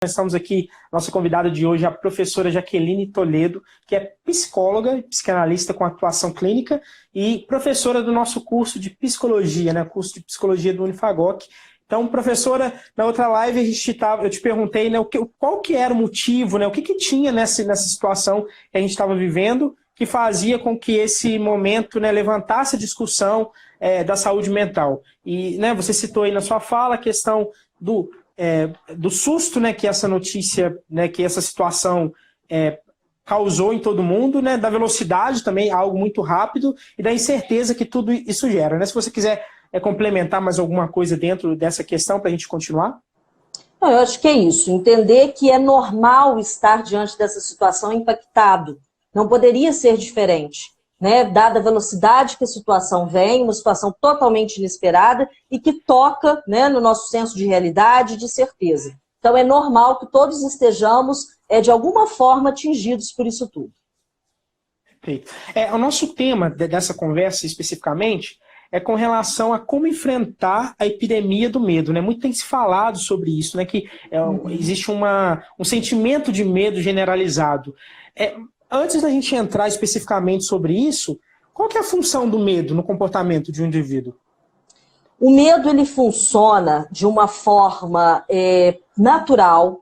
Nós estamos aqui, nossa convidada de hoje é a professora Jaqueline Toledo, que é psicóloga e psicanalista com atuação clínica e professora do nosso curso de psicologia, né, curso de psicologia do Unifagoc. Então, professora, na outra live eu te perguntei, né, qual que era o motivo, né, o que tinha nessa situação que a gente estava vivendo que fazia com que esse momento, né, levantasse a discussão da saúde mental. E, né, você citou aí na sua fala a questão do susto, né, que essa notícia, né, que essa situação causou em todo mundo, né, da velocidade também, algo muito rápido, e da incerteza que tudo isso gera. Né? Se você quiser complementar mais alguma coisa dentro dessa questão para a gente continuar. Não, eu acho que é isso, entender que é normal estar diante dessa situação impactado. Não poderia ser diferente, né? Dada a velocidade que a situação vem, uma situação totalmente inesperada e que toca, né, no nosso senso de realidade e de certeza. Então é normal que todos estejamos, de alguma forma, atingidos por isso tudo. Perfeito. O nosso tema dessa conversa especificamente é com relação a como enfrentar a epidemia do medo, né? Muito tem se falado sobre isso, né? Que existe um sentimento de medo generalizado. Antes da gente entrar especificamente sobre isso, qual que é a função do medo no comportamento de um indivíduo? O medo, ele funciona de uma forma natural,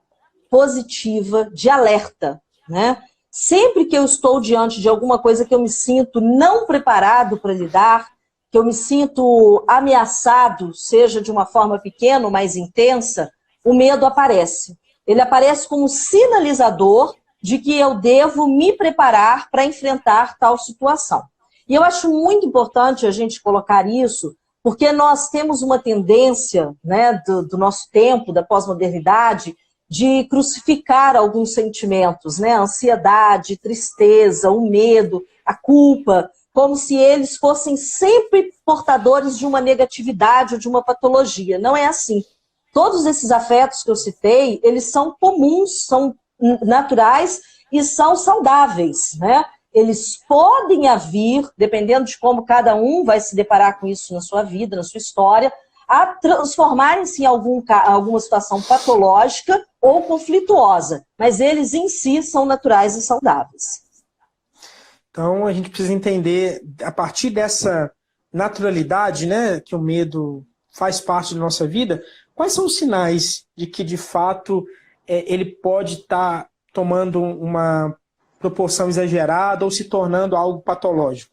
positiva, de alerta, né? Sempre que eu estou diante de alguma coisa que eu me sinto não preparado para lidar, que eu me sinto ameaçado, seja de uma forma pequena ou mais intensa, o medo aparece. Ele aparece como sinalizador de que eu devo me preparar para enfrentar tal situação. E eu acho muito importante a gente colocar isso, porque nós temos uma tendência, né, do nosso tempo, da pós-modernidade, de crucificar alguns sentimentos, né, a ansiedade, tristeza, o medo, a culpa, como se eles fossem sempre portadores de uma negatividade ou de uma patologia. Não é assim. Todos esses afetos que eu citei, eles são comuns, são naturais e são saudáveis, né? Eles podem vir, dependendo de como cada um vai se deparar com isso na sua vida, na sua história, a transformarem-se em alguma situação patológica ou conflituosa, mas eles em si são naturais e saudáveis. Então a gente precisa entender, a partir dessa naturalidade, né, que o medo faz parte da nossa vida, quais são os sinais de que de fato ele pode estar tomando uma proporção exagerada ou se tornando algo patológico?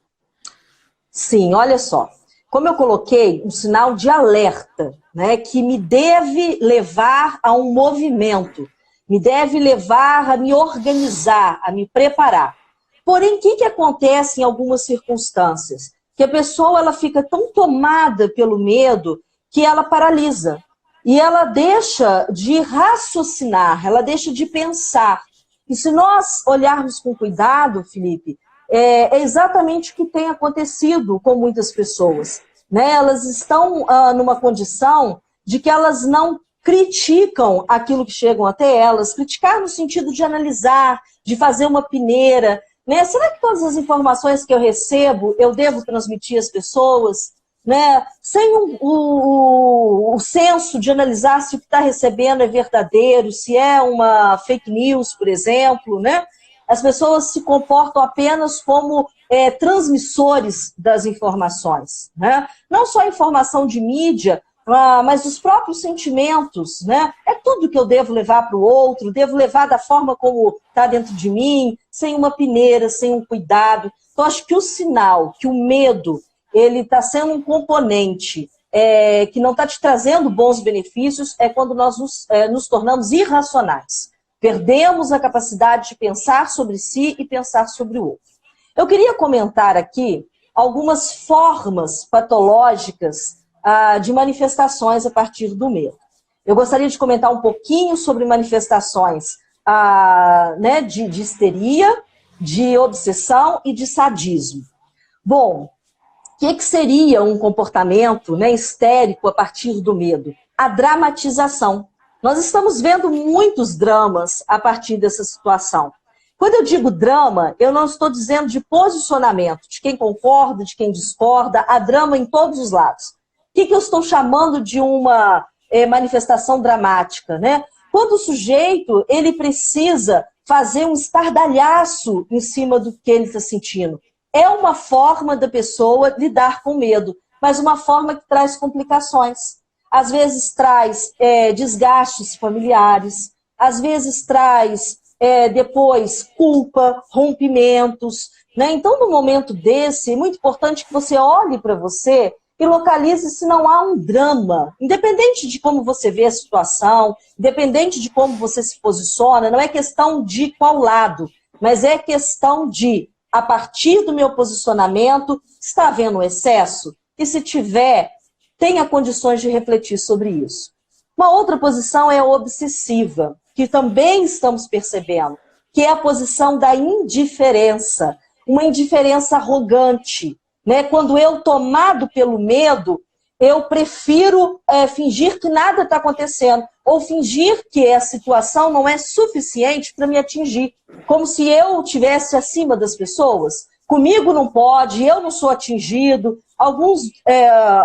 Sim, olha só. Como eu coloquei, um sinal de alerta, né, que me deve levar a um movimento, me deve levar a me organizar, a me preparar. Porém, o que acontece em algumas circunstâncias? Que a pessoa ela fica tão tomada pelo medo que ela paralisa. E ela deixa de raciocinar, ela deixa de pensar. E se nós olharmos com cuidado, Felipe, é exatamente o que tem acontecido com muitas pessoas, né? Elas estão numa condição de que elas não criticam aquilo que chegam até elas, criticar no sentido de analisar, de fazer uma peneira, né? Será que todas as informações que eu recebo eu devo transmitir às pessoas? Né? Sem o senso de analisar se o que está recebendo é verdadeiro, se é uma fake news, por exemplo, né? As pessoas se comportam apenas como transmissores das informações, né? Não só a informação de mídia, mas os próprios sentimentos, né? É tudo que eu devo levar para o outro, devo levar da forma como está dentro de mim, sem uma peneira, sem um cuidado. Então, acho que o sinal, que o medo, ele está sendo um componente que não está te trazendo bons benefícios, é quando nós nos tornamos irracionais. Perdemos a capacidade de pensar sobre si e pensar sobre o outro. Eu queria comentar aqui algumas formas patológicas de manifestações a partir do medo. Eu gostaria de comentar um pouquinho sobre manifestações né, de histeria, de obsessão e de sadismo. Bom, o que seria um comportamento, né, histérico a partir do medo? A dramatização. Nós estamos vendo muitos dramas a partir dessa situação. Quando eu digo drama, eu não estou dizendo de posicionamento, de quem concorda, de quem discorda, há drama em todos os lados. O que eu estou chamando de uma manifestação dramática, né? quando o sujeito ele precisa fazer um estardalhaço em cima do que ele está sentindo. É uma forma da pessoa lidar com medo, mas uma forma que traz complicações. Às vezes traz desgastes familiares, às vezes traz depois culpa, rompimentos, né? Então, no momento desse, é muito importante que você olhe para você e localize se não há um drama. Independente de como você vê a situação, independente de como você se posiciona, não é questão de qual lado, mas é questão de, a partir do meu posicionamento, está havendo um excesso? E se tiver, tenha condições de refletir sobre isso. Uma outra posição é a obsessiva, que também estamos percebendo, que é a posição da indiferença, uma indiferença arrogante, né? Quando eu, tomado pelo medo, eu prefiro fingir que nada está acontecendo, ou fingir que a situação não é suficiente para me atingir, como se eu estivesse acima das pessoas. Comigo não pode, eu não sou atingido. Alguns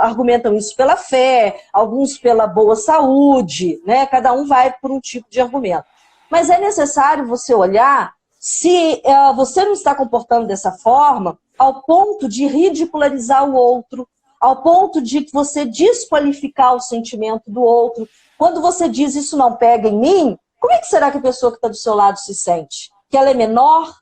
argumentam isso pela fé, alguns pela boa saúde, né? Cada um vai por um tipo de argumento. Mas é necessário você olhar se você não está comportando dessa forma ao ponto de ridicularizar o outro, ao ponto de você desqualificar o sentimento do outro. Quando você diz isso não pega em mim, como é que será que a pessoa que está do seu lado se sente? Que ela é menor?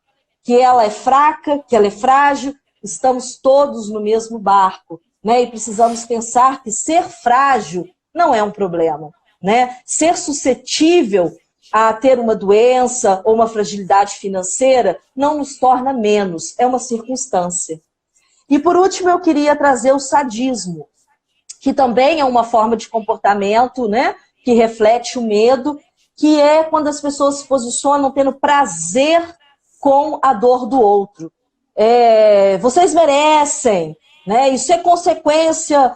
Que ela é fraca? Que ela é frágil? Estamos todos no mesmo barco, né? E precisamos pensar que ser frágil não é um problema, né? Ser suscetível a ter uma doença ou uma fragilidade financeira não nos torna menos, é uma circunstância. E por último eu queria trazer o sadismo, que também é uma forma de comportamento, né? Que reflete o medo, que é quando as pessoas se posicionam tendo prazer com a dor do outro. Vocês merecem, né? Isso é consequência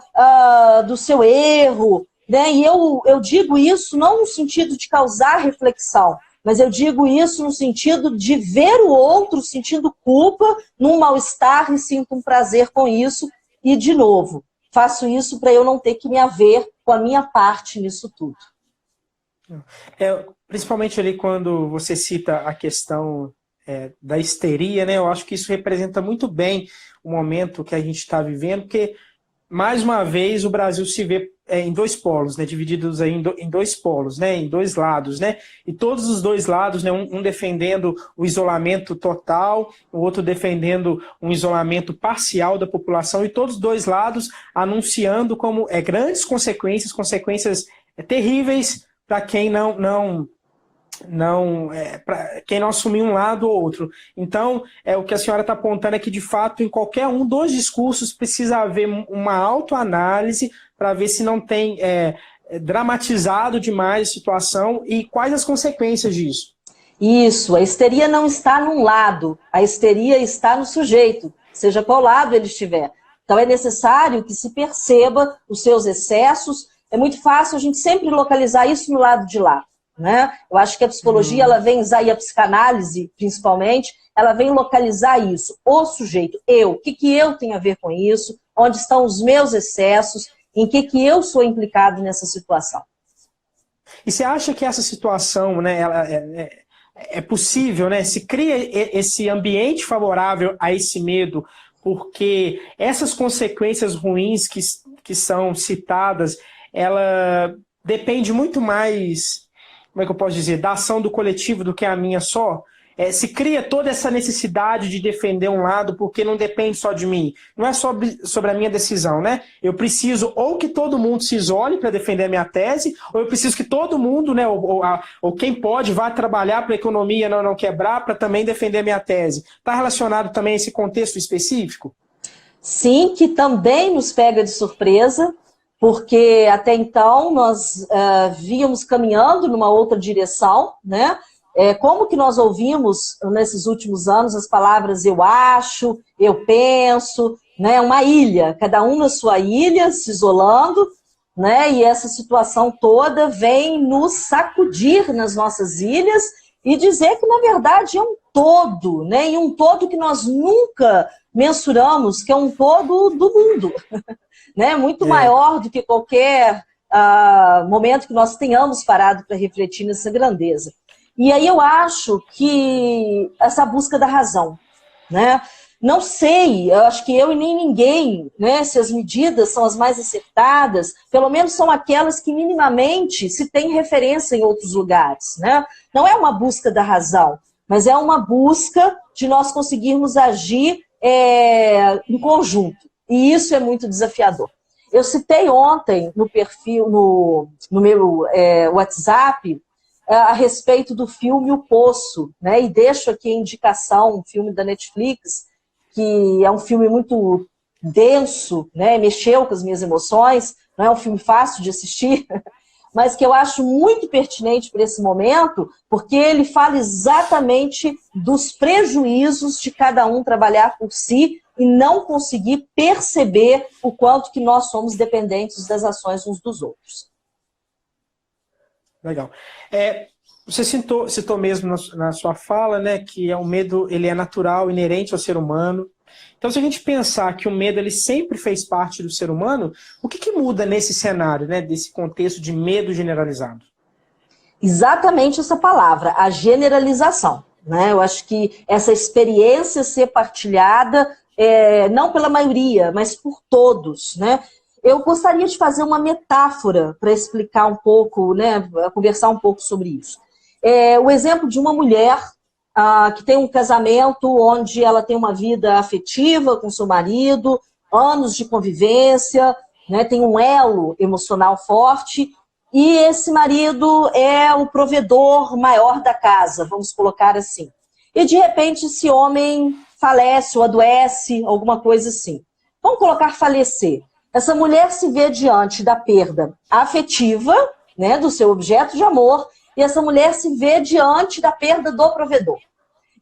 do seu erro, né? E eu digo isso não no sentido de causar reflexão, mas eu digo isso no sentido de ver o outro sentindo culpa, num mal-estar, e sinto um prazer com isso. E, de novo, faço isso para eu não ter que me haver com a minha parte nisso tudo. Principalmente ali quando você cita a questão da histeria, né? Eu acho que isso representa muito bem o momento que a gente está vivendo, porque, mais uma vez, o Brasil se vê em dois polos, né? Divididos aí em dois polos, né? Em dois lados, né? E todos os dois lados, né? Um defendendo o isolamento total, o outro defendendo um isolamento parcial da população, e todos os dois lados anunciando como grandes consequências terríveis para quem quem não assumir um lado ou outro. Então, o que a senhora está apontando é que, de fato, em qualquer um dos discursos precisa haver uma autoanálise para ver se não tem dramatizado demais a situação e quais as consequências disso. Isso, a histeria não está num lado, a histeria está no sujeito, seja qual lado ele estiver. Então é necessário que se perceba os seus excessos. É muito fácil a gente sempre localizar isso no lado de lá, né? Eu acho que a psicologia, ela vem usar, e a psicanálise, principalmente, ela vem localizar isso. O sujeito, o que eu tenho a ver com isso? Onde estão os meus excessos? Em que eu sou implicado nessa situação? E você acha que essa situação, né, ela é possível, né? Se cria esse ambiente favorável a esse medo, porque essas consequências ruins que são citadas, ela depende muito mais, como é que eu posso dizer, da ação do coletivo do que a minha só. Se cria toda essa necessidade de defender um lado porque não depende só de mim. Não é sobre a minha decisão, né? Eu preciso ou que todo mundo se isole para defender a minha tese, ou eu preciso que todo mundo, né, ou quem pode, vá trabalhar para a economia não quebrar para também defender a minha tese. Está relacionado também a esse contexto específico? Sim, que também nos pega de surpresa, porque até então nós víamos caminhando numa outra direção, né? Como que nós ouvimos nesses últimos anos as palavras eu acho, eu penso, né? Uma ilha, cada um na sua ilha, se isolando, né? E essa situação toda vem nos sacudir nas nossas ilhas e dizer que, na verdade, é um todo, né? E um todo que nós nunca mensuramos, que é um todo do mundo, né? Muito maior do que qualquer momento que nós tenhamos parado para refletir nessa grandeza. E aí eu acho que essa busca da razão, né? Não sei, eu acho que eu e nem ninguém, né, se as medidas são as mais acertadas, pelo menos são aquelas que minimamente se tem referência em outros lugares, né? Não é uma busca da razão, mas é uma busca de nós conseguirmos agir em conjunto. E isso é muito desafiador. Eu citei ontem no perfil, no meu WhatsApp, a respeito do filme O Poço, né? E deixo aqui a indicação, um filme da Netflix, que é um filme muito denso, né? Mexeu com as minhas emoções, não é um filme fácil de assistir, mas que eu acho muito pertinente para esse momento, porque ele fala exatamente dos prejuízos de cada um trabalhar por si e não conseguir perceber o quanto que nós somos dependentes das ações uns dos outros. Legal. Você citou mesmo na sua fala, né, que o medo ele é natural, inerente ao ser humano. Então, se a gente pensar que o medo ele sempre fez parte do ser humano, o que muda nesse cenário, né, desse contexto de medo generalizado? Exatamente essa palavra, a generalização, né? Eu acho que essa experiência ser partilhada, não pela maioria, mas por todos, né? Eu gostaria de fazer uma metáfora para explicar um pouco, né, conversar um pouco sobre isso. O exemplo de uma mulher que tem um casamento onde ela tem uma vida afetiva com seu marido, anos de convivência, né, tem um elo emocional forte, e esse marido é o provedor maior da casa, vamos colocar assim. E de repente esse homem falece ou adoece, alguma coisa assim. Vamos colocar falecer. Essa mulher se vê diante da perda afetiva, né, do seu objeto de amor, e essa mulher se vê diante da perda do provedor.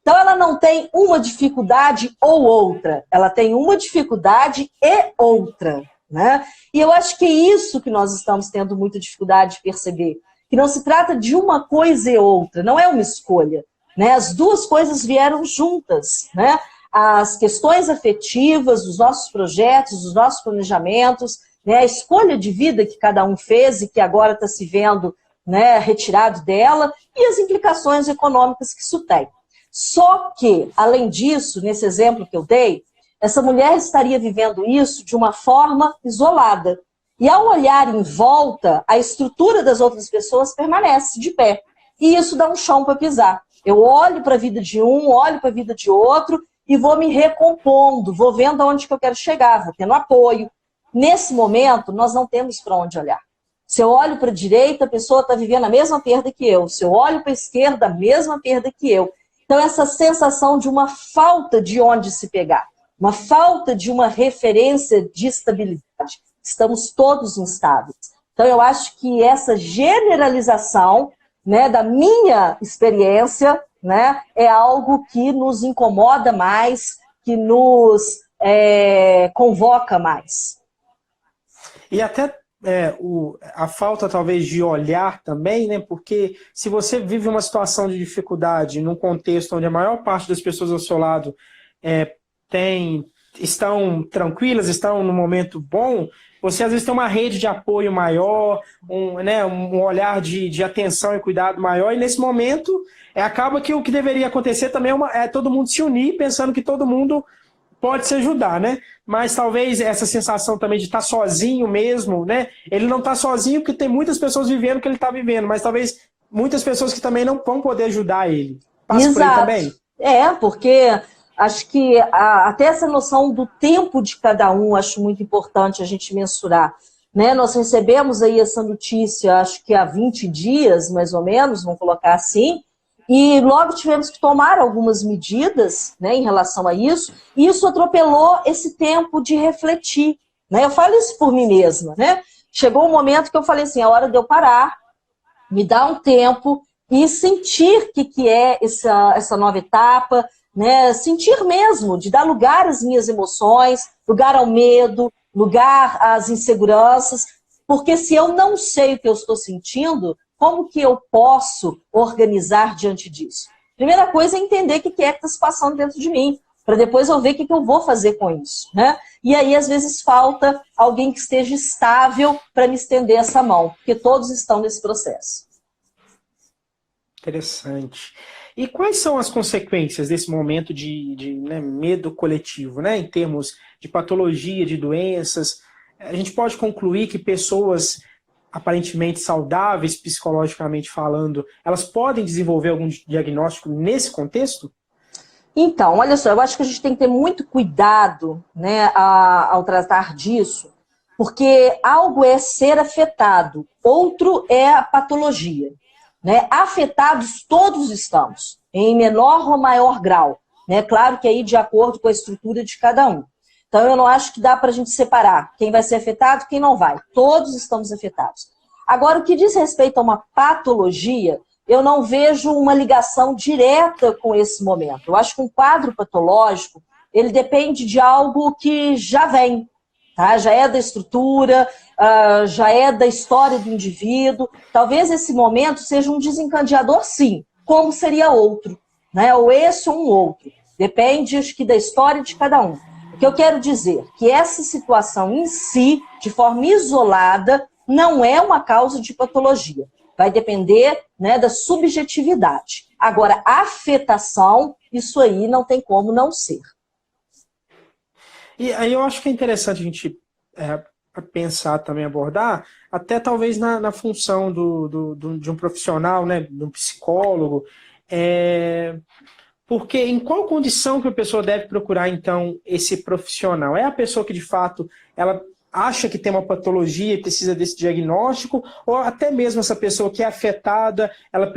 Então ela não tem uma dificuldade ou outra, ela tem uma dificuldade e outra, né? E eu acho que é isso que nós estamos tendo muita dificuldade de perceber, que não se trata de uma coisa e outra, não é uma escolha, né? As duas coisas vieram juntas, né? As questões afetivas, dos nossos projetos, dos nossos planejamentos, né? A escolha de vida que cada um fez e que agora está se vendo, né, retirado dela, e as implicações econômicas que isso tem. Só que, além disso, nesse exemplo que eu dei, essa mulher estaria vivendo isso de uma forma isolada. E ao olhar em volta, a estrutura das outras pessoas permanece de pé. E isso dá um chão para pisar. Eu olho para a vida de um, olho para a vida de outro e vou me recompondo, vou vendo aonde que eu quero chegar, vou tendo apoio. Nesse momento, nós não temos para onde olhar. Se eu olho para a direita, a pessoa está vivendo a mesma perda que eu. Se eu olho para a esquerda, a mesma perda que eu. Então, essa sensação de uma falta de onde se pegar, uma falta de uma referência de estabilidade. Estamos todos instáveis. Então, eu acho que essa generalização, né, da minha experiência, né, é algo que nos incomoda mais, que nos convoca mais. E até a falta, talvez, de olhar também, né? Porque se você vive uma situação de dificuldade num contexto onde a maior parte das pessoas ao seu lado estão tranquilas, estão num momento bom, você às vezes tem uma rede de apoio maior, um olhar de atenção e cuidado maior, e nesse momento acaba que o que deveria acontecer também é todo mundo se unir, pensando que todo mundo pode se ajudar, né? Mas talvez essa sensação também de estar sozinho mesmo, né? Ele não está sozinho porque tem muitas pessoas vivendo o que ele está vivendo, mas talvez muitas pessoas que também não vão poder ajudar ele. Passa por aí também? Porque acho que até essa noção do tempo de cada um, acho muito importante a gente mensurar. Né? Nós recebemos aí essa notícia, acho que há 20 dias, mais ou menos, vamos colocar assim, e logo tivemos que tomar algumas medidas, né, em relação a isso, e isso atropelou esse tempo de refletir. Né? Eu falo isso por mim mesma. Né? Chegou um momento que eu falei assim, é hora de eu parar, me dar um tempo e sentir o que é essa nova etapa, né? Sentir mesmo, de dar lugar às minhas emoções, lugar ao medo, lugar às inseguranças, porque se eu não sei o que eu estou sentindo, como que eu posso organizar diante disso? Primeira coisa é entender o que é que está se passando dentro de mim. para depois eu ver o que eu vou fazer com isso, né? E aí, às vezes, falta alguém que esteja estável para me estender essa mão, porque todos estão nesse processo. Interessante. E quais são as consequências desse momento de né, medo coletivo, né, em termos de patologia, de doenças? A gente pode concluir que pessoas aparentemente saudáveis, psicologicamente falando, elas podem desenvolver algum diagnóstico nesse contexto? Então, olha só, eu acho que a gente tem que ter muito cuidado, né, ao tratar disso, porque algo é ser afetado, outro é a patologia. Né? Afetados todos estamos, em menor ou maior grau. Né? Claro que aí de acordo com a estrutura de cada um. Então eu não acho que dá para a gente separar quem vai ser afetado e quem não vai. Todos estamos afetados. Agora, o que diz respeito a uma patologia, eu não vejo uma ligação direta com esse momento. Eu acho que um quadro patológico, ele depende de algo que já vem. Tá? Já é da estrutura, já é da história do indivíduo. Talvez esse momento seja um desencadeador, sim, como seria outro, né? Ou esse ou um outro. Depende, acho que, da história de cada um. O que eu quero dizer que essa situação em si, de forma isolada, não é uma causa de patologia. Vai depender, né, da subjetividade. Agora, a afetação, isso aí não tem como não ser. E aí eu acho que é interessante a gente pensar também, abordar, até talvez na função de um profissional, né, de um psicólogo, porque em qual condição que a pessoa deve procurar, então, esse profissional? É a pessoa que, de fato, ela acha que tem uma patologia e precisa desse diagnóstico, ou até mesmo essa pessoa que é afetada, ela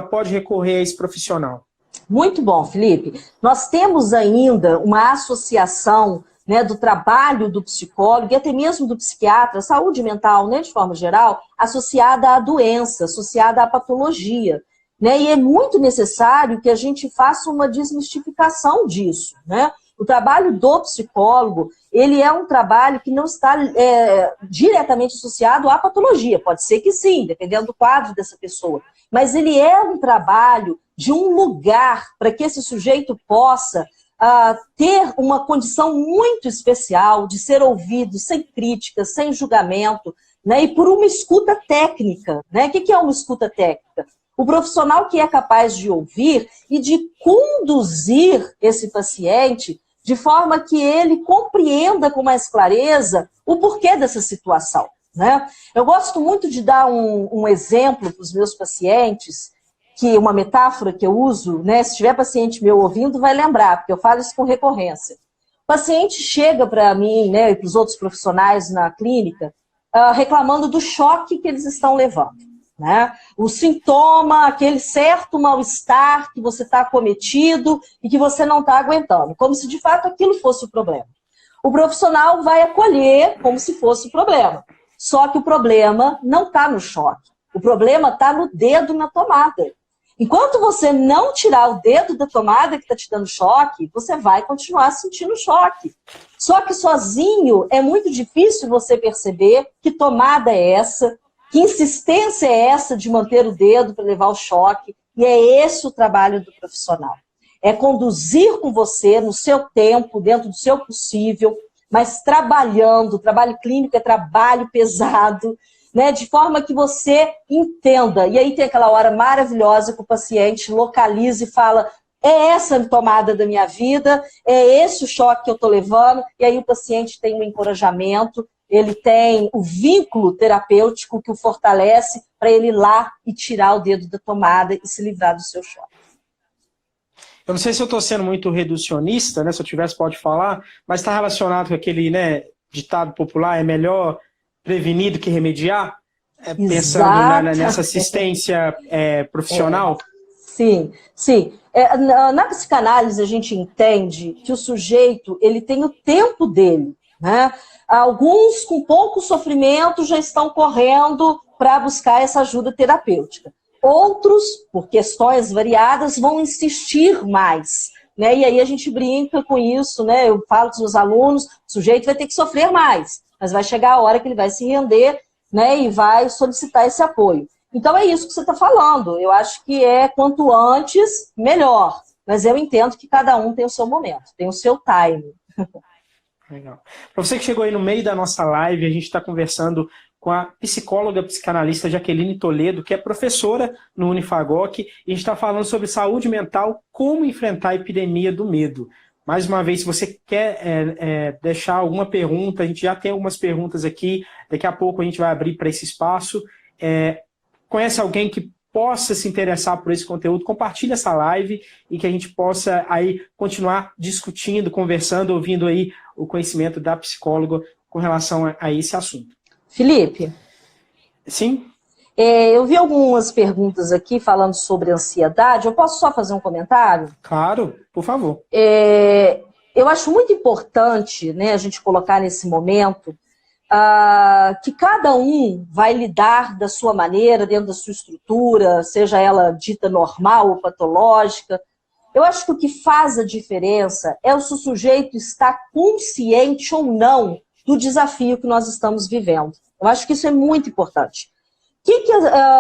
pode recorrer a esse profissional? Muito bom, Felipe. Nós temos ainda uma associação, né, do trabalho do psicólogo e até mesmo do psiquiatra, saúde mental, né, de forma geral, associada à doença, associada à patologia. Né, e é muito necessário que a gente faça uma desmistificação disso. Né? O trabalho do psicólogo, ele é um trabalho que não está diretamente associado à patologia. Pode ser que sim, dependendo do quadro dessa pessoa. Mas ele é um trabalho de um lugar para que esse sujeito possa ter uma condição muito especial de ser ouvido sem crítica, sem julgamento, né, e por uma escuta técnica. Né? O que é uma escuta técnica? O profissional que é capaz de ouvir e de conduzir esse paciente de forma que ele compreenda com mais clareza o porquê dessa situação. Né? Eu gosto muito de dar um exemplo para os meus pacientes, que uma metáfora que eu uso, né? Se tiver paciente meu ouvindo, vai lembrar, porque eu falo isso com recorrência. O paciente chega para mim, né, e para os outros profissionais na clínica, reclamando do choque que eles estão levando. Né? O sintoma, aquele certo mal-estar que você está acometido e que você não está aguentando, como se de fato aquilo fosse o problema. O profissional vai acolher como se fosse o problema. Só que o problema não está no choque. O problema está no dedo na tomada. Enquanto você não tirar o dedo da tomada que está te dando choque, você vai continuar sentindo choque. Só que sozinho é muito difícil você perceber que tomada é essa, que insistência é essa de manter o dedo para levar o choque, e é esse o trabalho do profissional. É conduzir com você, no seu tempo, dentro do seu possível, mas trabalhando. Trabalho clínico é trabalho pesado, né, de forma que você entenda. E aí tem aquela hora maravilhosa que o paciente localiza e fala: é essa a tomada da minha vida, é esse o choque que eu estou levando, e aí o paciente tem um encorajamento, ele tem o vínculo terapêutico que o fortalece para ele ir lá e tirar o dedo da tomada e se livrar do seu choque. Eu não sei se eu estou sendo muito reducionista, né? Se eu tivesse, pode falar, mas está relacionado com aquele, né, ditado popular: é melhor prevenir do que remediar, pensando nessa assistência profissional. Sim, sim. Na psicanálise a gente entende que o sujeito ele tem o tempo dele. Né? Alguns com pouco sofrimento já estão correndo para buscar essa ajuda terapêutica. Outros, por questões variadas, vão insistir mais. Né? E aí a gente brinca com isso, né? Eu falo com os meus alunos: o sujeito vai ter que sofrer mais, mas vai chegar a hora que ele vai se render, né, e vai solicitar esse apoio. Então é isso que você está falando. Eu acho que quanto antes, melhor. mas eu entendo que cada um tem o seu momento, tem o seu time. Legal. Para você que chegou aí no meio da nossa live, a gente está conversando com a psicóloga, psicanalista Jaqueline Toledo, que é professora no Unifagoc, e a gente está falando sobre saúde mental, como enfrentar a epidemia do medo. Mais uma vez, se você quer deixar alguma pergunta, a gente já tem algumas perguntas aqui, daqui a pouco a gente vai abrir para esse espaço. Conhece alguém que possa se interessar por esse conteúdo, compartilha essa live e que a gente possa aí continuar discutindo, conversando, ouvindo aí o conhecimento da psicóloga com relação a esse assunto. Felipe? Sim? Eu vi algumas perguntas aqui falando sobre ansiedade. Eu posso só fazer um comentário? Claro, por favor. Eu acho muito importante, né, a gente colocar nesse momento que cada um vai lidar da sua maneira, dentro da sua estrutura, seja ela dita normal ou patológica. Eu acho que o que faz a diferença é se o sujeito está consciente ou não do desafio que nós estamos vivendo. Eu acho que isso é muito importante.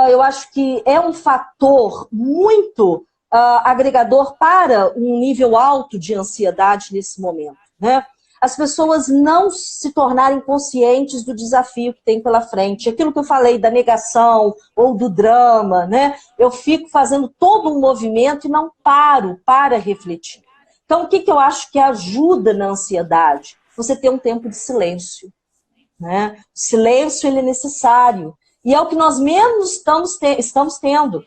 Eu acho que é um fator muito agregador para um nível alto de ansiedade nesse momento, né? As pessoas não se tornarem conscientes do desafio que tem pela frente. Aquilo que eu falei da negação ou do drama, né? Eu fico fazendo todo um movimento e não paro para refletir. Então, o que eu acho que ajuda na ansiedade? Você ter um tempo de silêncio, né? O silêncio, ele é necessário. E é o que nós menos estamos tendo.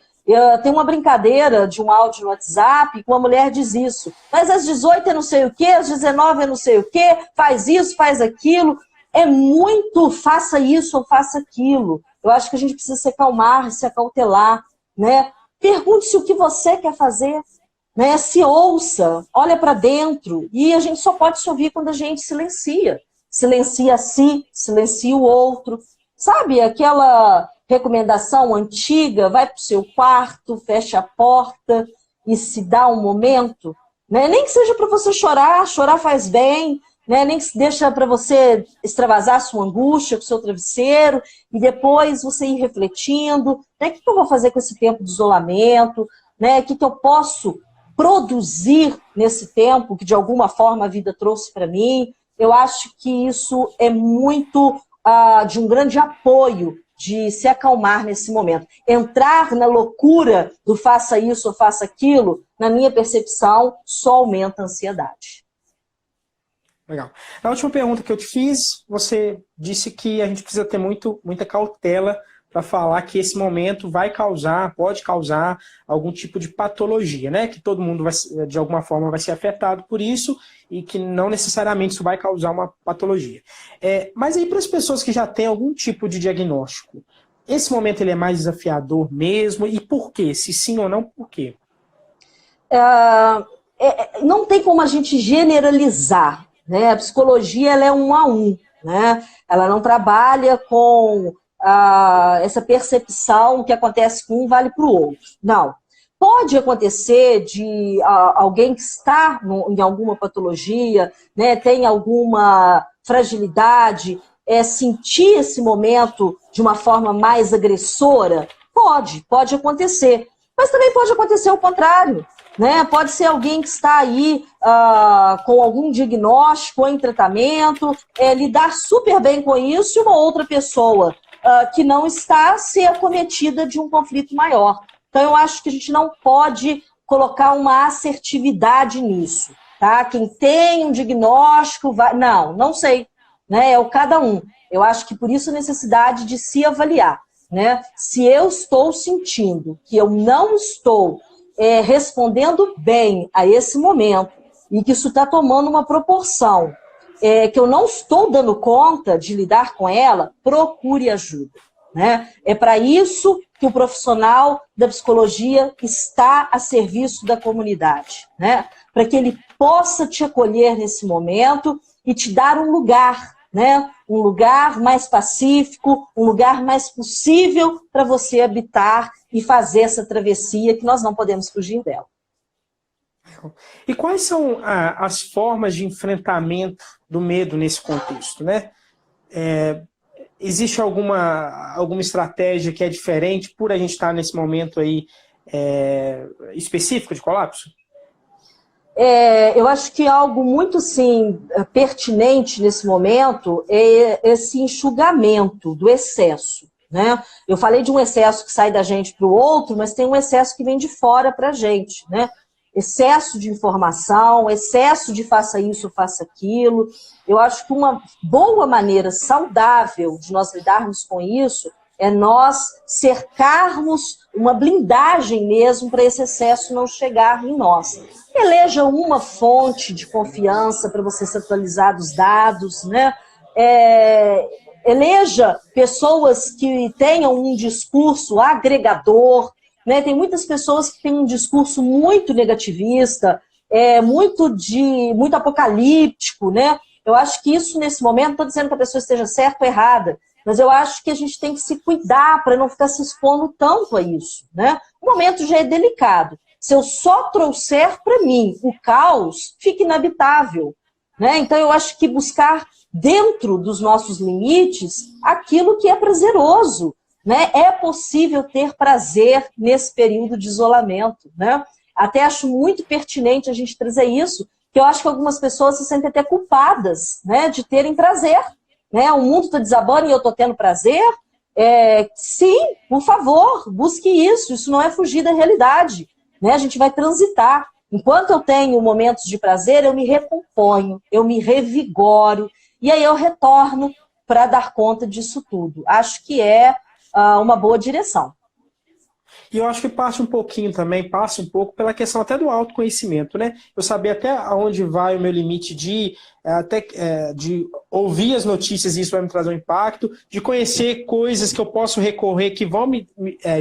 Tem uma brincadeira de um áudio no WhatsApp que uma mulher diz isso. Mas às 18 é não sei o quê, às 19 é não sei o quê, faz isso, faz aquilo. É muito faça isso ou faça aquilo. Eu acho que a gente precisa se acalmar, se acautelar, né? Pergunte-se o que você quer fazer, né? Se ouça, olha para dentro. E a gente só pode se ouvir quando a gente silencia. Silencia a si, silencia o outro. Sabe aquela recomendação antiga, vai para o seu quarto, fecha a porta e se dá um momento, né? Nem que seja para você chorar, chorar faz bem, né? Nem que deixa para você extravasar sua angústia com o seu travesseiro e depois você ir refletindo, né? O que eu vou fazer com esse tempo de isolamento, né? O que eu posso produzir nesse tempo que de alguma forma a vida trouxe para mim. Eu acho que isso é muito de um grande apoio de se acalmar nesse momento. Entrar na loucura do faça isso ou faça aquilo, na minha percepção, só aumenta a ansiedade. Legal. Na última pergunta que eu te fiz, você disse que a gente precisa ter muita cautela para falar que esse momento pode causar algum tipo de patologia, né? Que todo mundo de alguma forma vai ser afetado por isso e que não necessariamente isso vai causar uma patologia. Mas aí para as pessoas que já têm algum tipo de diagnóstico, esse momento ele é mais desafiador mesmo? E por quê? Se sim ou não, por quê? Não tem como a gente generalizar, né? A psicologia ela é 1 a 1, né? Ela não trabalha com essa percepção que acontece com um vale para o outro. Não. Pode acontecer de alguém que está em alguma patologia, né, tem alguma fragilidade, sentir esse momento de uma forma mais agressora? Pode acontecer. Mas também pode acontecer o contrário, né? Pode ser alguém que está aí com algum diagnóstico ou em tratamento, lidar super bem com isso, e uma outra pessoa que não está ser acometida de um conflito maior. Então, eu acho que a gente não pode colocar uma assertividade nisso, tá? Quem tem um diagnóstico vai... Não sei, né? É o cada um. Eu acho que por isso a necessidade de se avaliar, né? Se eu estou sentindo que eu não estou respondendo bem a esse momento e que isso está tomando uma proporção que eu não estou dando conta de lidar com ela, procure ajuda, né? É para isso que o profissional da psicologia está a serviço da comunidade, né? Para que ele possa te acolher nesse momento e te dar um lugar, né? Um lugar mais pacífico, um lugar mais possível para você habitar e fazer essa travessia que nós não podemos fugir dela. E quais são as formas de enfrentamento do medo nesse contexto, né? Existe alguma estratégia que é diferente por a gente estar nesse momento aí específico de colapso? Eu acho que algo muito, sim, pertinente nesse momento é esse enxugamento do excesso, né? Eu falei de um excesso que sai da gente para o outro, mas tem um excesso que vem de fora para a gente, né? Excesso de informação, excesso de faça isso, faça aquilo. Eu acho que uma boa maneira saudável de nós lidarmos com isso é nós cercarmos uma blindagem mesmo para esse excesso não chegar em nós. Eleja uma fonte de confiança para você se atualizar dos dados, né? Eleja pessoas que tenham um discurso agregador, né? Tem muitas pessoas que têm um discurso muito negativista, muito apocalíptico, né? Eu acho que isso, nesse momento, não estou dizendo que a pessoa esteja certa ou errada, mas eu acho que a gente tem que se cuidar para não ficar se expondo tanto a isso, né? O momento já é delicado. Se eu só trouxer para mim o caos, fica inabitável, né? Então, eu acho que buscar dentro dos nossos limites aquilo que é prazeroso, né? É possível ter prazer nesse período de isolamento, né? Até acho muito pertinente a gente trazer isso, que eu acho que algumas pessoas se sentem até culpadas, né, de terem prazer, né? O mundo está desabando e eu estou tendo prazer. Sim, por favor, busque isso. Isso não é fugir da realidade, né? A gente vai transitar. Enquanto eu tenho momentos de prazer, eu me recomponho, eu me revigoro, e aí eu retorno para dar conta disso tudo. Acho que é uma boa direção. E eu acho que passa um pouco pela questão até do autoconhecimento, né? Eu saber até aonde vai o meu limite de ouvir as notícias e isso vai me trazer um impacto, de conhecer coisas que eu posso recorrer que vão me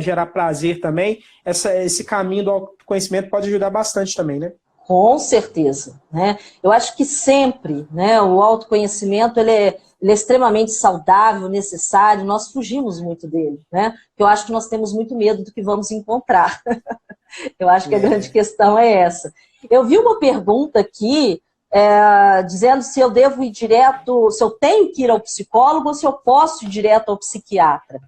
gerar prazer também. Esse caminho do autoconhecimento pode ajudar bastante também, né? Com certeza, né? Eu acho que sempre, né, o autoconhecimento ele é extremamente saudável, necessário, nós fugimos muito dele, né? Porque eu acho que nós temos muito medo do que vamos encontrar. Eu acho que a grande questão é essa. Eu vi uma pergunta aqui dizendo se eu devo ir direto, se eu tenho que ir ao psicólogo ou se eu posso ir direto ao psiquiatra.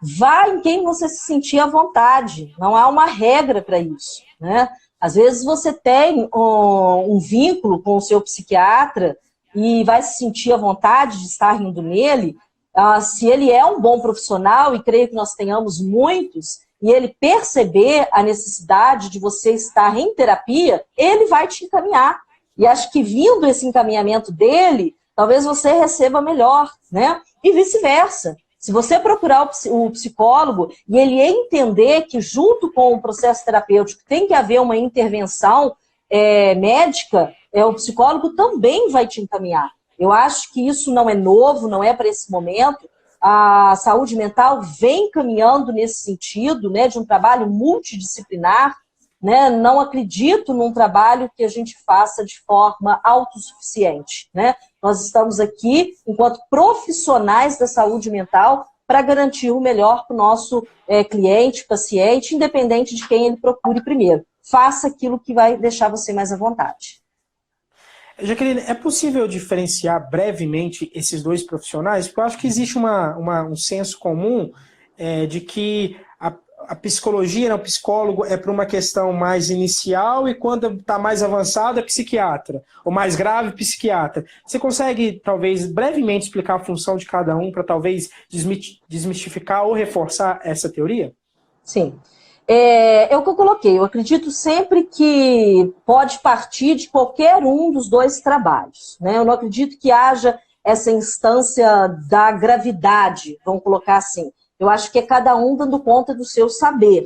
Vá em quem você se sentir à vontade, não há uma regra para isso, né? Às vezes você tem um vínculo com o seu psiquiatra e vai se sentir à vontade de estar indo nele. Se ele é um bom profissional, e creio que nós tenhamos muitos, e ele perceber a necessidade de você estar em terapia, ele vai te encaminhar. E acho que vindo esse encaminhamento dele, talvez você receba melhor, né? E vice-versa. Se você procurar o psicólogo e ele entender que junto com o processo terapêutico tem que haver uma intervenção médica, o psicólogo também vai te encaminhar. Eu acho que isso não é novo, não é para esse momento. A saúde mental vem caminhando nesse sentido, né, de um trabalho multidisciplinar, né? Não acredito num trabalho que a gente faça de forma autossuficiente, né? Nós estamos aqui, enquanto profissionais da saúde mental, para garantir o melhor para o nosso cliente, paciente, independente de quem ele procure primeiro. Faça aquilo que vai deixar você mais à vontade. Jaqueline, é possível diferenciar brevemente esses dois profissionais? Porque eu acho que existe um senso comum de que a psicologia, né, o psicólogo é para uma questão mais inicial e quando está mais avançado é psiquiatra, ou mais grave, psiquiatra. Você consegue, talvez, brevemente explicar a função de cada um para talvez desmistificar ou reforçar essa teoria? Sim. É o que eu coloquei. Eu acredito sempre que pode partir de qualquer um dos dois trabalhos, né? Eu não acredito que haja essa instância da gravidade, vamos colocar assim. Eu acho que é cada um dando conta do seu saber.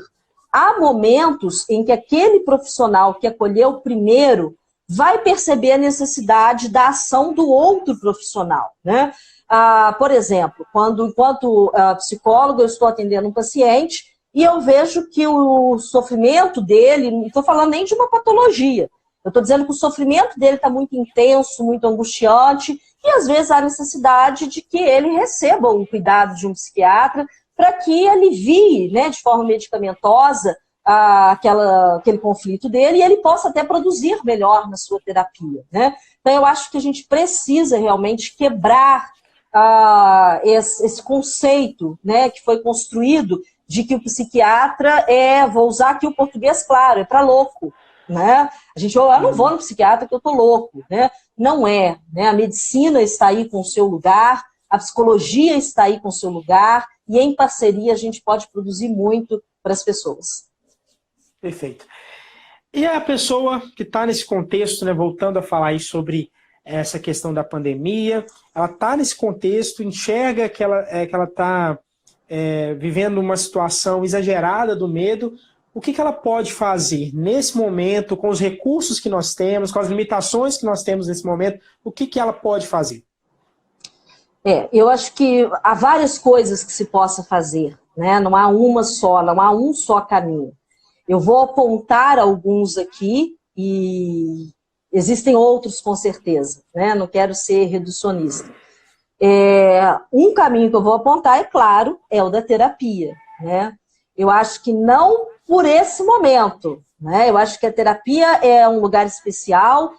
Há momentos em que aquele profissional que acolheu primeiro vai perceber a necessidade da ação do outro profissional, né? Por exemplo, enquanto psicólogo eu estou atendendo um paciente e eu vejo que o sofrimento dele, não estou falando nem de uma patologia, eu estou dizendo que o sofrimento dele está muito intenso, muito angustiante, e às vezes há necessidade de que ele receba o cuidado de um psiquiatra para que alivie, né, de forma medicamentosa aquele conflito dele e ele possa até produzir melhor na sua terapia, né? Então eu acho que a gente precisa realmente quebrar esse conceito, né, que foi construído de que o psiquiatra vou usar aqui o português claro, é para louco. né? A gente, eu não vou no psiquiatra que eu tô louco, né? Não é, né? A medicina está aí com o seu lugar, a psicologia está aí com o seu lugar, e em parceria a gente pode produzir muito para as pessoas. Perfeito. E a pessoa que está nesse contexto, né, voltando a falar aí sobre essa questão da pandemia, ela está nesse contexto, enxerga que ela está vivendo uma situação exagerada do medo. O que ela pode fazer nesse momento, com os recursos que nós temos, com as limitações que nós temos nesse momento, o que ela pode fazer? Eu acho que há várias coisas que se possa fazer, né? Não há uma só, não há um só caminho. Eu vou apontar alguns aqui e existem outros com certeza, né? Não quero ser reducionista. Um caminho que eu vou apontar, é claro, é o da terapia, né? Eu acho que não por esse momento, né? Eu acho que a terapia é um lugar especial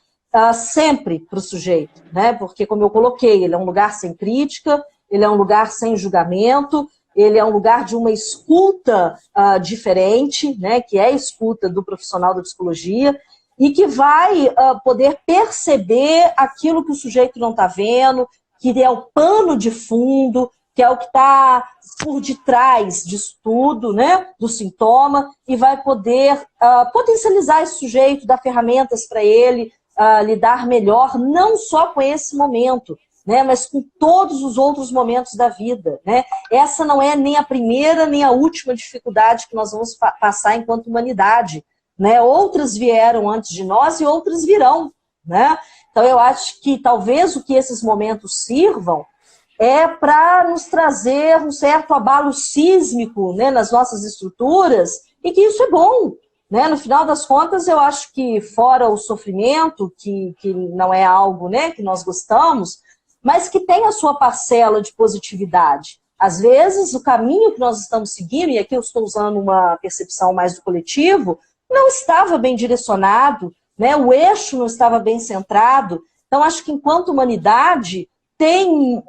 sempre para o sujeito, né? Porque, como eu coloquei, ele é um lugar sem crítica, ele é um lugar sem julgamento, ele é um lugar de uma escuta diferente, né? Que é a escuta do profissional da psicologia, e que vai poder perceber aquilo que o sujeito não está vendo, que é o pano de fundo, que é o que está por detrás disso tudo, né, do sintoma, e vai poder potencializar esse sujeito, dar ferramentas para ele lidar melhor, não só com esse momento, né, mas com todos os outros momentos da vida, né? Essa não é nem a primeira nem a última dificuldade que nós vamos passar enquanto humanidade, né? Outras vieram antes de nós e outras virão, né? Então eu acho que talvez o que esses momentos sirvam é para nos trazer um certo abalo sísmico, né, nas nossas estruturas, e que isso é bom, né? No final das contas, eu acho que fora o sofrimento, que não é algo, né, que nós gostamos, mas que tem a sua parcela de positividade. Às vezes, o caminho que nós estamos seguindo, e aqui eu estou usando uma percepção mais do coletivo, não estava bem direcionado, né? O eixo não estava bem centrado. Então, acho que enquanto humanidade tem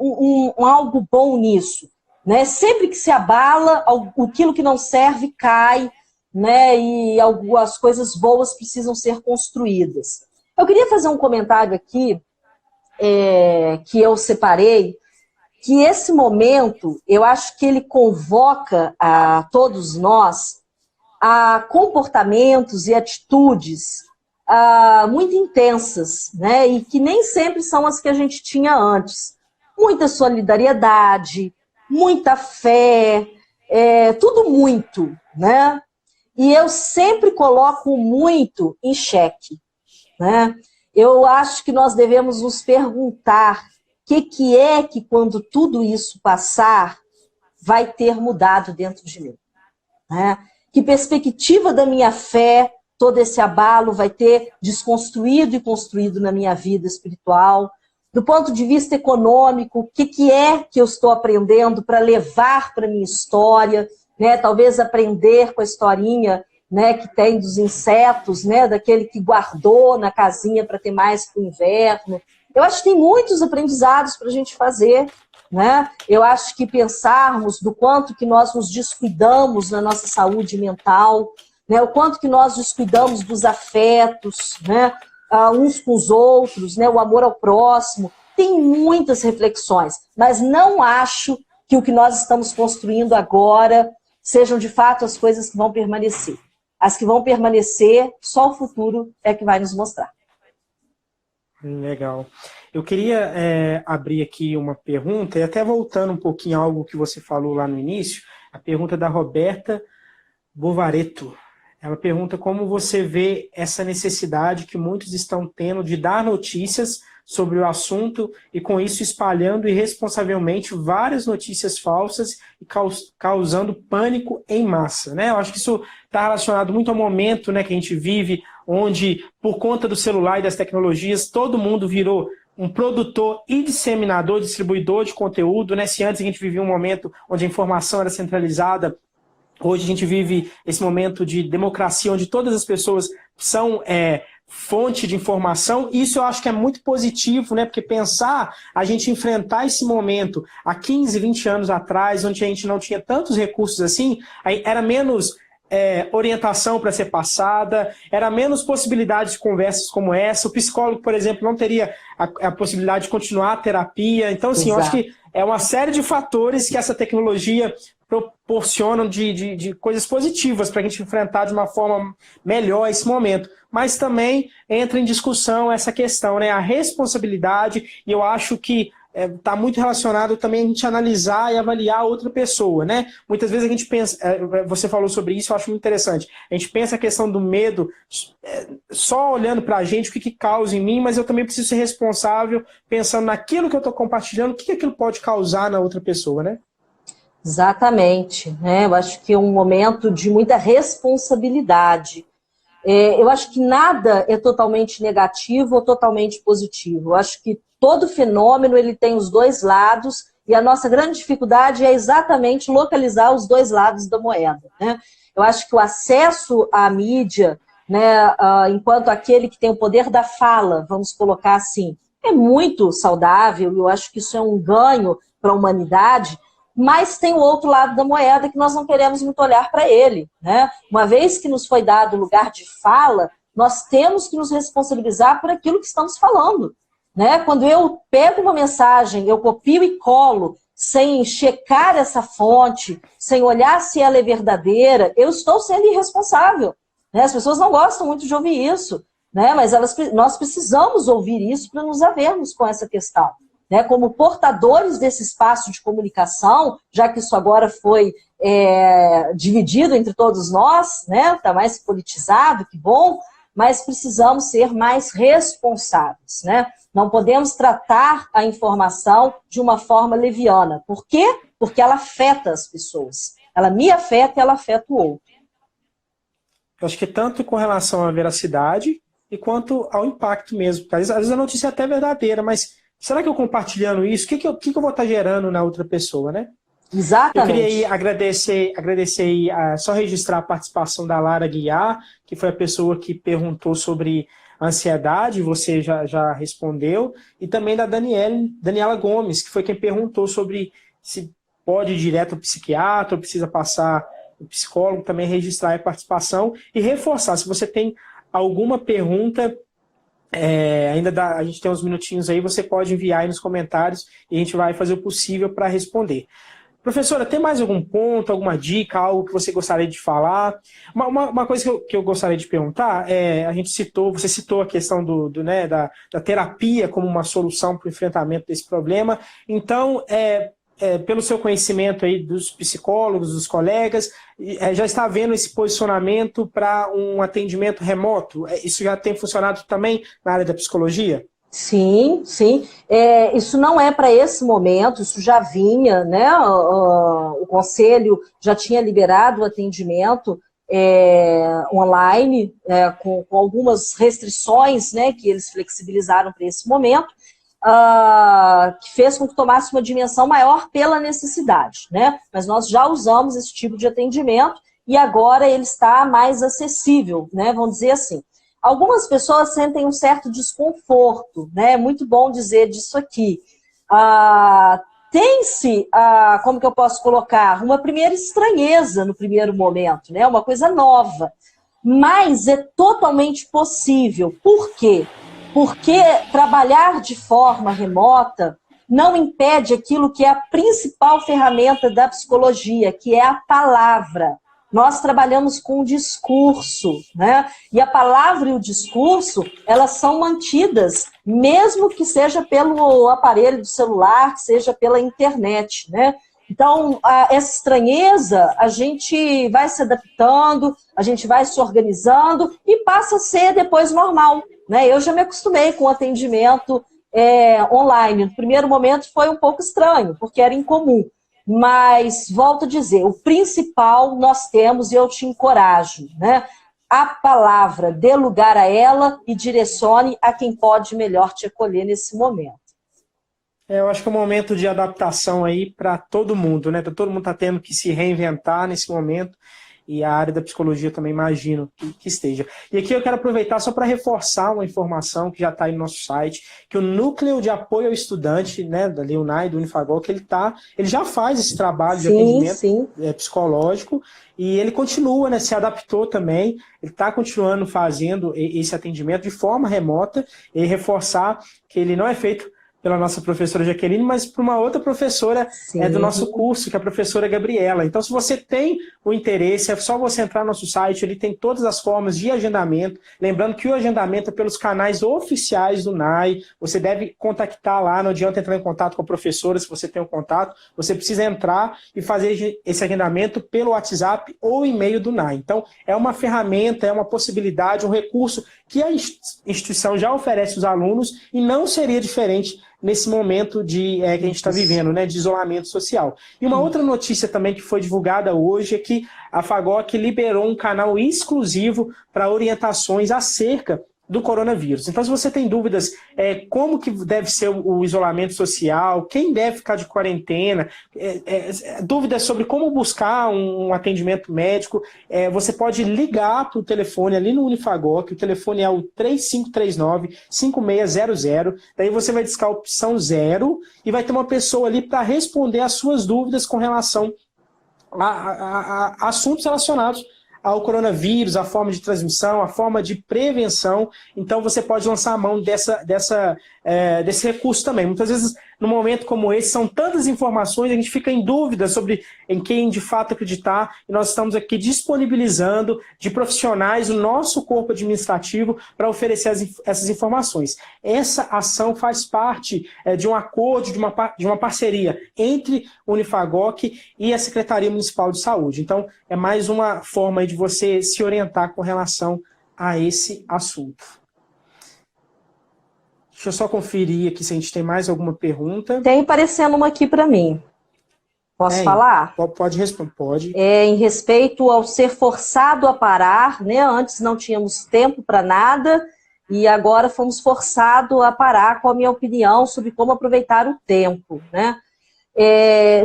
algo bom nisso, né? Sempre que se abala, aquilo que não serve cai, né? E algumas coisas boas precisam ser construídas. Eu queria fazer um comentário aqui, que eu separei, que esse momento, eu acho que ele convoca a todos nós a comportamentos e atitudes muito intensas, né? E que nem sempre são as que a gente tinha antes. Muita solidariedade, muita fé, tudo muito, né? E eu sempre coloco muito em xeque, né? Eu acho que nós devemos nos perguntar o que é que, quando tudo isso passar, vai ter mudado dentro de mim, né? Que perspectiva da minha fé todo esse abalo vai ter desconstruído e construído na minha vida espiritual? Do ponto de vista econômico, o que é que eu estou aprendendo para levar para a minha história, né? Talvez aprender com a historinha, né, que tem dos insetos, né, daquele que guardou na casinha para ter mais para o inverno. Eu acho que tem muitos aprendizados para a gente fazer, né? Eu acho que pensarmos do quanto que nós nos descuidamos na nossa saúde mental, né, o quanto que nós descuidamos dos afetos, né, uns com os outros, né, o amor ao próximo, tem muitas reflexões, mas não acho que o que nós estamos construindo agora sejam de fato as coisas que vão permanecer. As que vão permanecer, só o futuro é que vai nos mostrar. Legal. Eu queria abrir aqui uma pergunta, e até voltando um pouquinho a algo que você falou lá no início, a pergunta da Roberta Bovareto. Ela pergunta como você vê essa necessidade que muitos estão tendo de dar notícias sobre o assunto e com isso espalhando irresponsavelmente várias notícias falsas e causando pânico em massa, né? Eu acho que isso está relacionado muito ao momento, né, que a gente vive, onde por conta do celular e das tecnologias todo mundo virou um produtor e disseminador, distribuidor de conteúdo, né? Se antes a gente vivia um momento onde a informação era centralizada, hoje a gente vive esse momento de democracia, onde todas as pessoas são fonte de informação. Isso eu acho que é muito positivo, né? Porque pensar, a gente enfrentar esse momento há 15, 20 anos atrás, onde a gente não tinha tantos recursos assim, aí era menos orientação para ser passada, era menos possibilidade de conversas como essa. O psicólogo, por exemplo, não teria a possibilidade de continuar a terapia. Então, assim, eu acho que é uma série de fatores que essa tecnologia proporcionam de coisas positivas para a gente enfrentar de uma forma melhor esse momento. Mas também entra em discussão essa questão, né? A responsabilidade, e eu acho que está muito relacionado também a gente analisar e avaliar a outra pessoa, né? Muitas vezes a gente pensa, você falou sobre isso, eu acho muito interessante, a gente pensa a questão do medo só olhando para a gente, o que causa em mim, mas eu também preciso ser responsável pensando naquilo que eu estou compartilhando, o que aquilo pode causar na outra pessoa, né? Exatamente, né? Eu acho que é um momento de muita responsabilidade. Eu acho que nada é totalmente negativo ou totalmente positivo. Eu acho que todo fenômeno ele tem os dois lados e a nossa grande dificuldade é exatamente localizar os dois lados da moeda, né? Eu acho que o acesso à mídia, né, enquanto aquele que tem o poder da fala, vamos colocar assim, é muito saudável, eu acho que isso é um ganho para a humanidade, mas tem o outro lado da moeda que nós não queremos muito olhar para ele, né? Uma vez que nos foi dado o lugar de fala, nós temos que nos responsabilizar por aquilo que estamos falando, né? Quando eu pego uma mensagem, eu copio e colo, sem checar essa fonte, sem olhar se ela é verdadeira, eu estou sendo irresponsável, né? As pessoas não gostam muito de ouvir isso, né? Mas nós precisamos ouvir isso para nos havermos com essa questão. Né, como portadores desse espaço de comunicação, já que isso agora foi dividido entre todos nós, né, está mais politizado, que bom, mas precisamos ser mais responsáveis. Né? Não podemos tratar a informação de uma forma leviana. Por quê? Porque ela afeta as pessoas. Ela me afeta e ela afeta o outro. Eu acho que tanto com relação à veracidade e quanto ao impacto mesmo. Porque às vezes a notícia é até verdadeira, mas será que eu compartilhando isso, o que eu vou estar gerando na outra pessoa, né? Exatamente. Eu queria agradecer e só registrar a participação da Lara Guiar, que foi a pessoa que perguntou sobre ansiedade, você já respondeu, e também da Daniela Gomes, que foi quem perguntou sobre se pode ir direto ao psiquiatra, ou precisa passar o psicólogo, também registrar a participação e reforçar, se você tem alguma pergunta, a gente tem uns minutinhos aí, você pode enviar aí nos comentários e a gente vai fazer o possível para responder. Professora, tem mais algum ponto, alguma dica, algo que você gostaria de falar? Uma coisa que eu gostaria de perguntar, você citou a questão da terapia como uma solução para o enfrentamento desse problema. Então, pelo seu conhecimento aí dos psicólogos, dos colegas, já está havendo esse posicionamento para um atendimento remoto? Isso já tem funcionado também na área da psicologia? Sim, sim. Isso não é para esse momento, isso já vinha, né? O Conselho já tinha liberado o atendimento online, com algumas restrições, né, que eles flexibilizaram para esse momento. Que fez com que tomasse uma dimensão maior pela necessidade, né? Mas nós já usamos esse tipo de atendimento e agora ele está mais acessível, né? Vamos dizer assim. Algumas pessoas sentem um certo desconforto, né? É muito bom dizer disso aqui. Tem-se, como que eu posso colocar, uma primeira estranheza no primeiro momento, né? Uma coisa nova, mas é totalmente possível. Por quê? Porque trabalhar de forma remota não impede aquilo que é a principal ferramenta da psicologia, que é a palavra. Nós trabalhamos com o discurso, né? E a palavra e o discurso, elas são mantidas, mesmo que seja pelo aparelho do celular, que seja pela internet, né? Então, essa estranheza, a gente vai se adaptando, a gente vai se organizando e passa a ser depois normal. Né? Eu já me acostumei com o atendimento online. No primeiro momento foi um pouco estranho, porque era incomum. Mas, volto a dizer, o principal nós temos, e eu te encorajo, né? A palavra, dê lugar a ela e direcione a quem pode melhor te acolher nesse momento. Eu acho que é um momento de adaptação aí para todo mundo, né? Todo mundo está tendo que se reinventar nesse momento. e a área da psicologia também imagino que esteja. E aqui eu quero aproveitar só para reforçar uma informação que já está aí no nosso site, que o Núcleo de Apoio ao Estudante, né, da UNAI, do Unifagor, que ele já faz esse trabalho de atendimento psicológico, e ele continua, né, se adaptou também, ele está continuando fazendo esse atendimento de forma remota, e reforçar que ele não é feito pela nossa professora Jaqueline, mas por uma outra professora do nosso curso, que é a professora Gabriela. Então, se você tem o interesse, é só você entrar no nosso site, ele tem todas as formas de agendamento. Lembrando que o agendamento é pelos canais oficiais do NAI, você deve contactar lá, não adianta entrar em contato com a professora, se você tem um contato, você precisa entrar e fazer esse agendamento pelo WhatsApp ou e-mail do NAI. Então, é uma ferramenta, é uma possibilidade, um recurso que a instituição já oferece aos alunos e não seria diferente nesse momento que a gente está vivendo, né, de isolamento social. E uma outra notícia também que foi divulgada hoje é que a FAGOC liberou um canal exclusivo para orientações acerca do coronavírus. Então, se você tem dúvidas, como que deve ser o isolamento social, quem deve ficar de quarentena, dúvidas sobre como buscar um atendimento médico, você pode ligar para o telefone ali no Unifagor, o telefone é o 3539-5600, daí você vai discar a opção 0 e vai ter uma pessoa ali para responder as suas dúvidas com relação a assuntos relacionados ao coronavírus, a forma de transmissão, a forma de prevenção. Então você pode lançar a mão desse recurso também. Muitas vezes, num momento como esse, são tantas informações, a gente fica em dúvida sobre em quem de fato acreditar, e nós estamos aqui disponibilizando de profissionais o nosso corpo administrativo para oferecer essas informações. Essa ação faz parte de um acordo, de uma parceria entre o Unifagoc e a Secretaria Municipal de Saúde. Então, é mais uma forma de você se orientar com relação a esse assunto. Deixa eu só conferir aqui se a gente tem mais alguma pergunta. Tem aparecendo uma aqui para mim. Posso falar? Pode responder, pode. Em respeito ao ser forçado a parar, né? Antes não tínhamos tempo para nada e agora fomos forçados a parar, com a minha opinião sobre como aproveitar o tempo, né?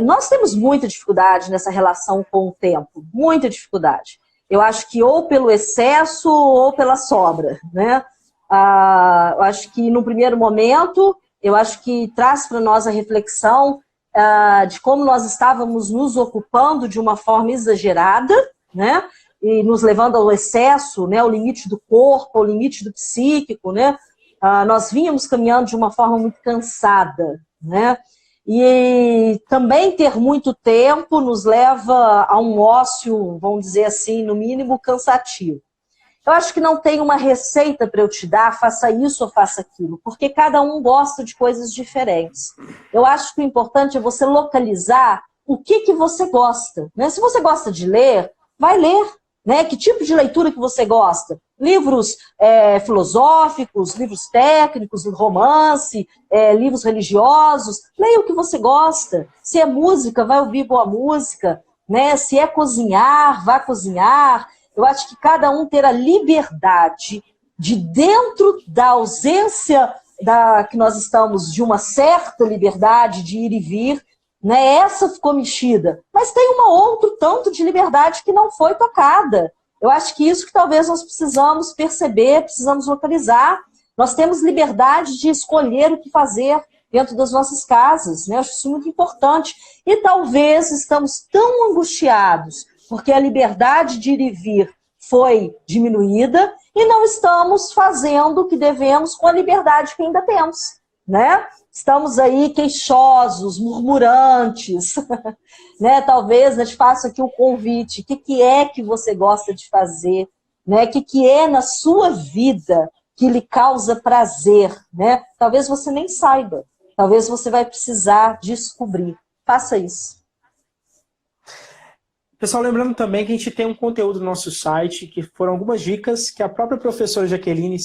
Nós temos muita dificuldade nessa relação com o tempo, muita dificuldade. Eu acho que ou pelo excesso ou pela sobra, né? Eu acho que no primeiro momento, eu acho que traz para nós a reflexão de como nós estávamos nos ocupando de uma forma exagerada, né? E nos levando ao excesso, né? Ao limite do corpo, ao limite do psíquico, né? Nós vínhamos caminhando de uma forma muito cansada, né? E também ter muito tempo nos leva a um ócio, vamos dizer assim, no mínimo cansativo. Eu acho que não tem uma receita para eu te dar, faça isso ou faça aquilo, porque cada um gosta de coisas diferentes. Eu acho que o importante é você localizar o que você gosta, né? Se você gosta de ler, vai ler, né? Que tipo de leitura que você gosta? Livros filosóficos, livros técnicos, romance, livros religiosos, leia o que você gosta. Se é música, vai ouvir boa música, né? Se é cozinhar, vá cozinhar. Eu acho que cada um ter a liberdade de, dentro da ausência que nós estamos, de uma certa liberdade de ir e vir, né? Essa ficou mexida. Mas tem uma outro tanto de liberdade que não foi tocada. Eu acho que isso que talvez nós precisamos perceber, precisamos localizar. Nós temos liberdade de escolher o que fazer dentro das nossas casas, né? Eu acho isso muito importante. E talvez estamos tão angustiados porque a liberdade de ir e vir foi diminuída e não estamos fazendo o que devemos com a liberdade que ainda temos, né? Estamos aí queixosos, murmurantes, né? Talvez eu te faça aqui um convite. O que é que você gosta de fazer? Né? O que é na sua vida que lhe causa prazer? Né? Talvez você nem saiba. Talvez você vai precisar descobrir. Faça isso. Pessoal, lembrando também que a gente tem um conteúdo no nosso site, que foram algumas dicas que a própria professora Jaqueline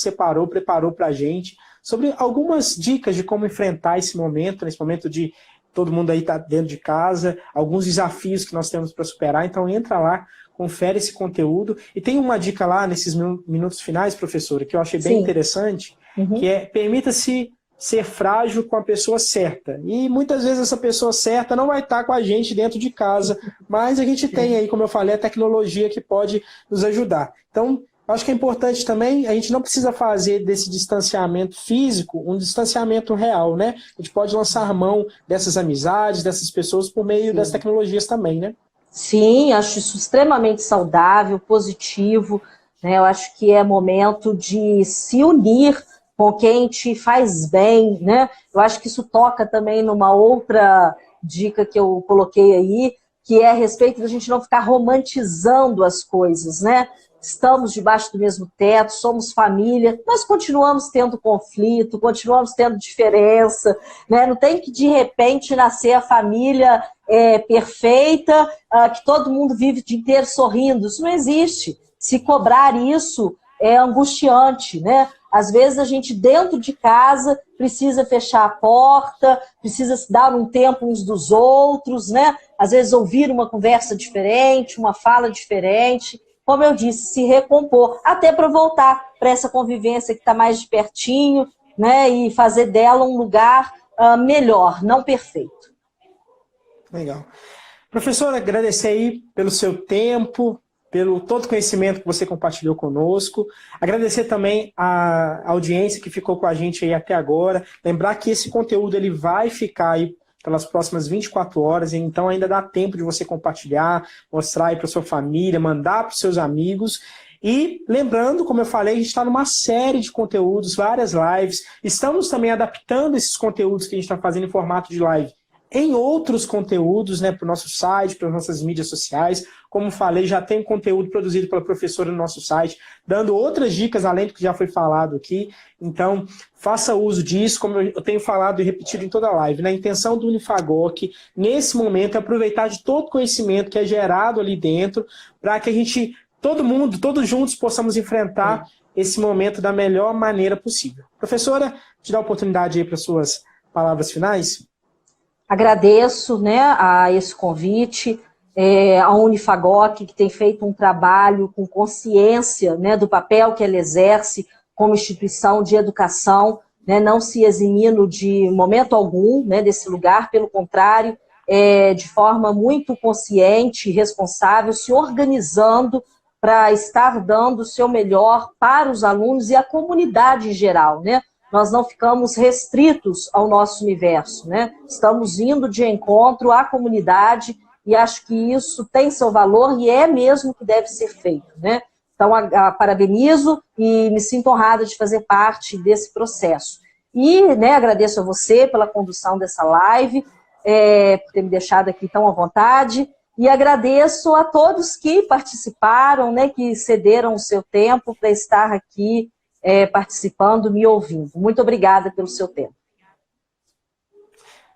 preparou para a gente, sobre algumas dicas de como enfrentar esse momento, nesse momento de todo mundo aí tá dentro de casa, alguns desafios que nós temos para superar. Então entra lá, confere esse conteúdo. E tem uma dica lá nesses minutos finais, professora, que eu achei bem interessante, que é permita-se ser frágil com a pessoa certa. E muitas vezes essa pessoa certa não vai estar com a gente dentro de casa, mas a gente tem aí, como eu falei, a tecnologia que pode nos ajudar. Então, acho que é importante também, a gente não precisa fazer desse distanciamento físico um distanciamento real, né? A gente pode lançar mão dessas amizades, dessas pessoas por meio das tecnologias também, né? Sim, acho isso extremamente saudável, positivo, né? Eu acho que é momento de se unir com quem te faz bem, né? Eu acho que isso toca também numa outra dica que eu coloquei aí, que é a respeito da gente não ficar romantizando as coisas, né? Estamos debaixo do mesmo teto, somos família, nós continuamos tendo conflito, continuamos tendo diferença, né? Não tem que, de repente, nascer a família perfeita, que todo mundo vive o dia inteiro sorrindo. Isso não existe. Se cobrar isso é angustiante, né? Às vezes a gente, dentro de casa, precisa fechar a porta, precisa se dar um tempo uns dos outros, né? Às vezes ouvir uma conversa diferente, uma fala diferente. Como eu disse, se recompor, até para voltar para essa convivência que está mais de pertinho, né? E fazer dela um lugar melhor, não perfeito. Legal. Professora, agradecer aí pelo seu tempo, pelo todo o conhecimento que você compartilhou conosco. Agradecer também a audiência que ficou com a gente aí até agora. Lembrar que esse conteúdo ele vai ficar aí pelas próximas 24 horas, então ainda dá tempo de você compartilhar, mostrar aí para sua família, mandar para os seus amigos. E lembrando, como eu falei, a gente está numa série de conteúdos, várias lives. Estamos também adaptando esses conteúdos que a gente está fazendo em formato de live em outros conteúdos, né, para o nosso site, para as nossas mídias sociais. Como falei, já tem conteúdo produzido pela professora no nosso site, dando outras dicas além do que já foi falado aqui. Então, faça uso disso, como eu tenho falado e repetido em toda a live. Né? A intenção do Unifagoc, nesse momento, é aproveitar de todo o conhecimento que é gerado ali dentro, para que a gente, todo mundo, todos juntos, possamos enfrentar esse momento da melhor maneira possível. Professora, te dá a oportunidade aí para suas palavras finais. Agradeço, né, a esse convite, a Unifagoc, que tem feito um trabalho com consciência, né, do papel que ela exerce como instituição de educação, né, não se eximindo de momento algum, né, desse lugar, pelo contrário, de forma muito consciente e responsável, se organizando para estar dando o seu melhor para os alunos e a comunidade em geral, né? Nós não ficamos restritos ao nosso universo, né? Estamos indo de encontro à comunidade e acho que isso tem seu valor e é mesmo que deve ser feito, né? Então, parabenizo e me sinto honrada de fazer parte desse processo. E, né, agradeço a você pela condução dessa live, por ter me deixado aqui tão à vontade, e agradeço a todos que participaram, né, que cederam o seu tempo para estar aqui participando, me ouvindo. Muito obrigada pelo seu tempo.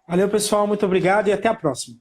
Valeu, pessoal. Muito obrigado e até a próxima.